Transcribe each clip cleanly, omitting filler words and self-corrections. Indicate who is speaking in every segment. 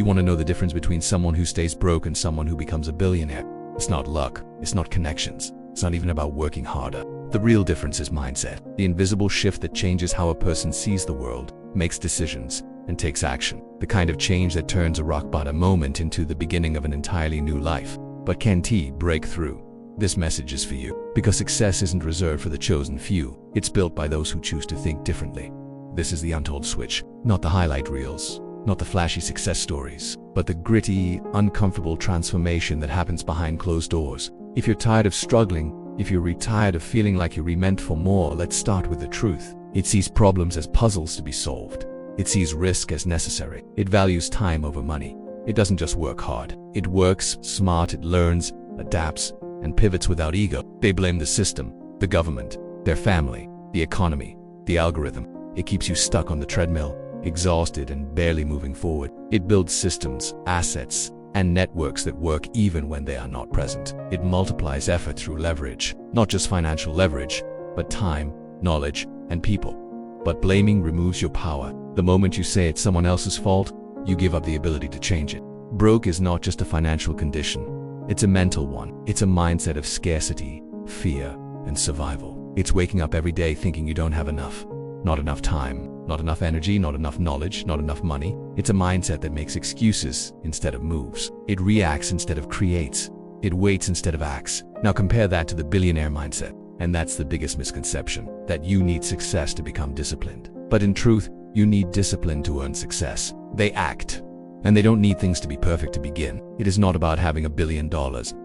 Speaker 1: You want to know the difference between someone who stays broke and someone who becomes a billionaire? It's not luck, it's not connections, it's not even about working harder. The real difference is mindset, the invisible shift that changes how a person sees the world, makes decisions, and takes action. The kind of change that turns a rock bottom moment into the beginning of an entirely new life. But can T break through? This message is for you, because success isn't reserved for the chosen few. It's built by those who choose to think differently. This is the Untold switch, not the highlight reels, not the flashy success stories, but the gritty, uncomfortable transformation that happens behind closed doors. If you're tired of struggling, if you're tired of feeling like you're meant for more, let's start with the truth. It sees problems as puzzles to be solved. It sees risk as necessary. It values time over money. It doesn't just work hard. It works smart, it learns, adapts, and pivots without ego. They blame the system, the government, their family, the economy, the algorithm. It keeps you stuck on the treadmill, exhausted and barely moving forward. It builds systems, assets, and networks that work even when they are not present. It multiplies effort through leverage, not just financial leverage, but time, knowledge, and people. But blaming removes your power. The moment you say it's someone else's fault, you give up the ability to change it. Broke is not just a financial condition. It's a mental one. It's a mindset of scarcity, fear, and survival. It's waking up every day thinking you don't have enough. Not enough time, not enough energy, not enough knowledge, not enough money. It's a mindset that makes excuses instead of moves. It reacts instead of creates. It waits instead of acts. Now compare that to the billionaire mindset. And that's the biggest misconception, that you need success to become disciplined. But in truth, you need discipline to earn success. They act. And they don't need things to be perfect to begin. It is not about having $1 billion.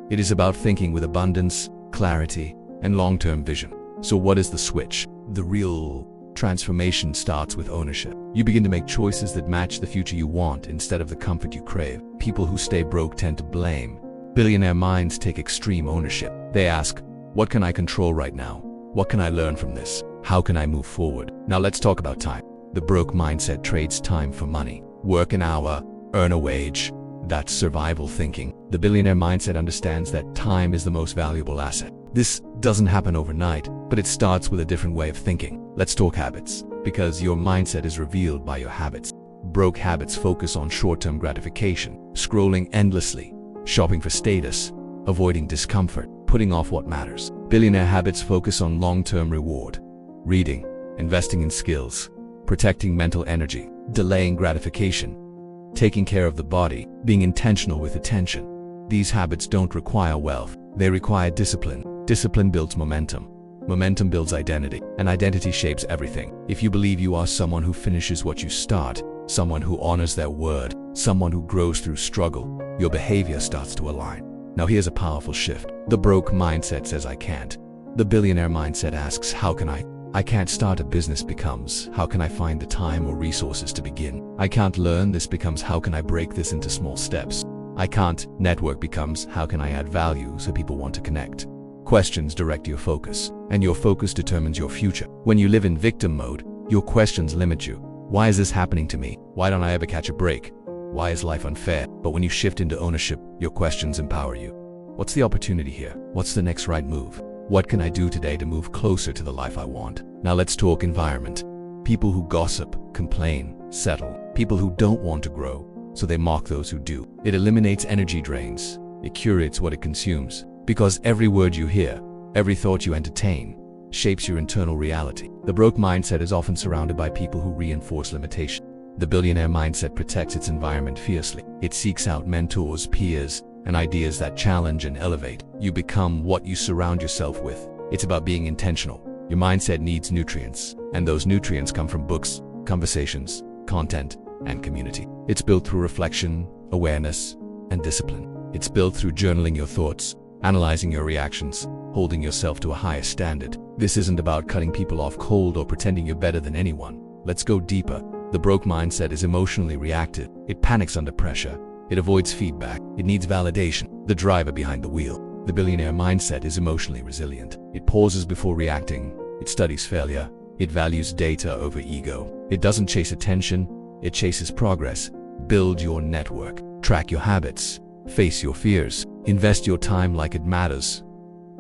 Speaker 1: It is about thinking with abundance, clarity, and long-term vision. So what is the switch? The real transformation starts with ownership. You begin to make choices that match the future you want instead of the comfort you crave. People who stay broke tend to blame. Billionaire minds take extreme ownership. They ask, what can I control right now? What can I learn from this? How can I move forward? Now let's talk about time. The broke mindset trades time for money. Work an hour, earn a wage. That's survival thinking. The billionaire mindset understands that time is the most valuable asset. This doesn't happen overnight, but it starts with a different way of thinking. Let's talk habits, because your mindset is revealed by your habits. Broke habits focus on short-term gratification, scrolling endlessly, shopping for status, avoiding discomfort, putting off what matters. Billionaire habits focus on long-term reward, reading, investing in skills, protecting mental energy, delaying gratification, taking care of the body, being intentional with attention. These habits don't require wealth, they require discipline. Discipline builds momentum. Momentum builds identity, and identity shapes everything. If you believe you are someone who finishes what you start, someone who honors their word, someone who grows through struggle, your behavior starts to align. Now here's a powerful shift. The broke mindset says I can't. The billionaire mindset asks, how can I? I can't start a business becomes, how can I find the time or resources to begin? I can't learn this becomes, how can I break this into small steps? I can't network becomes, how can I add value so people want to connect? Questions direct your focus, and your focus determines your future. When you live in victim mode, your questions limit you. Why is this happening to me? Why don't I ever catch a break? Why is life unfair? But when you shift into ownership, your questions empower you. What's the opportunity here? What's the next right move? What can I do today to move closer to the life I want? Now let's talk environment. People who gossip, complain, settle. People who don't want to grow, so they mock those who do. It eliminates energy drains. It curates what it consumes. Because every word you hear, every thought you entertain, shapes your internal reality. The broke mindset is often surrounded by people who reinforce limitation. The billionaire mindset protects its environment fiercely. It seeks out mentors, peers, and ideas that challenge and elevate. You become what you surround yourself with. It's about being intentional. Your mindset needs nutrients, and those nutrients come from books, conversations, content, and community. It's built through reflection, awareness, and discipline. It's built through journaling your thoughts, analyzing your reactions, holding yourself to a higher standard. This isn't about cutting people off cold or pretending you're better than anyone. Let's go deeper. The broke mindset is emotionally reactive. It panics under pressure. It avoids feedback. It needs validation. The driver behind the wheel. The billionaire mindset is emotionally resilient. It pauses before reacting. It studies failure. It values data over ego. It doesn't chase attention. It chases progress. Build your network. Track your habits. Face your fears. Invest your time like it matters.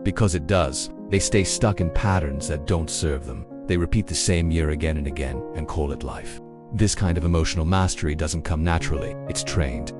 Speaker 1: Because it does. They stay stuck in patterns that don't serve them. They repeat the same year again and again and call it life. This kind of emotional mastery doesn't come naturally, it's trained.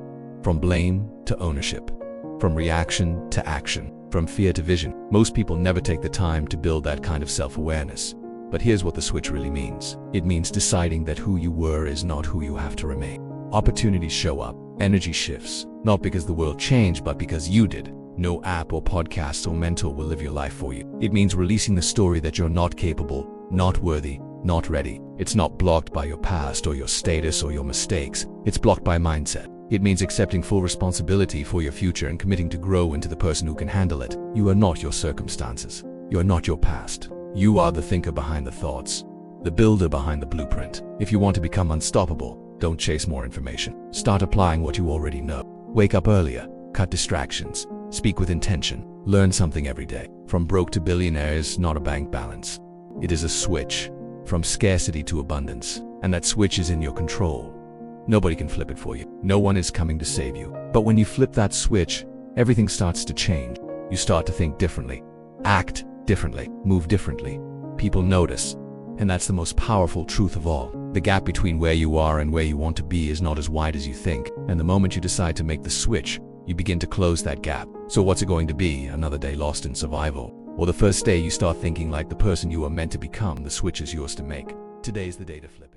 Speaker 1: From blame to ownership, from reaction to action, from fear to vision. Most people never take the time to build that kind of self-awareness. But here's what the switch really means. It means deciding that who you were is not who you have to remain. Opportunities show up, energy shifts, not because the world changed, but because you did. No app or podcast or mentor will live your life for you. It means releasing the story that you're not capable, not worthy, not ready. It's not blocked by your past or your status or your mistakes. It's blocked by mindset. It means accepting full responsibility for your future and committing to grow into the person who can handle it. You are not your circumstances. You are not your past. You are the thinker behind the thoughts, the builder behind the blueprint. If you want to become unstoppable, don't chase more information. Start applying what you already know. Wake up earlier, cut distractions, speak with intention, learn something every day. From broke to billionaire is not a bank balance. It is a switch from scarcity to abundance, and that switch is in your control. Nobody can flip it for you. No one is coming to save you. But when you flip that switch, everything starts to change. You start to think differently, act differently, move differently. People notice, and that's the most powerful truth of all. The gap between where you are and where you want to be is not as wide as you think, and the moment you decide to make the switch, you begin to close that gap. So what's it going to be? Another day lost in survival? Or the first day you start thinking like the person you were meant to become? The switch is yours to make. Today is the day to flip it.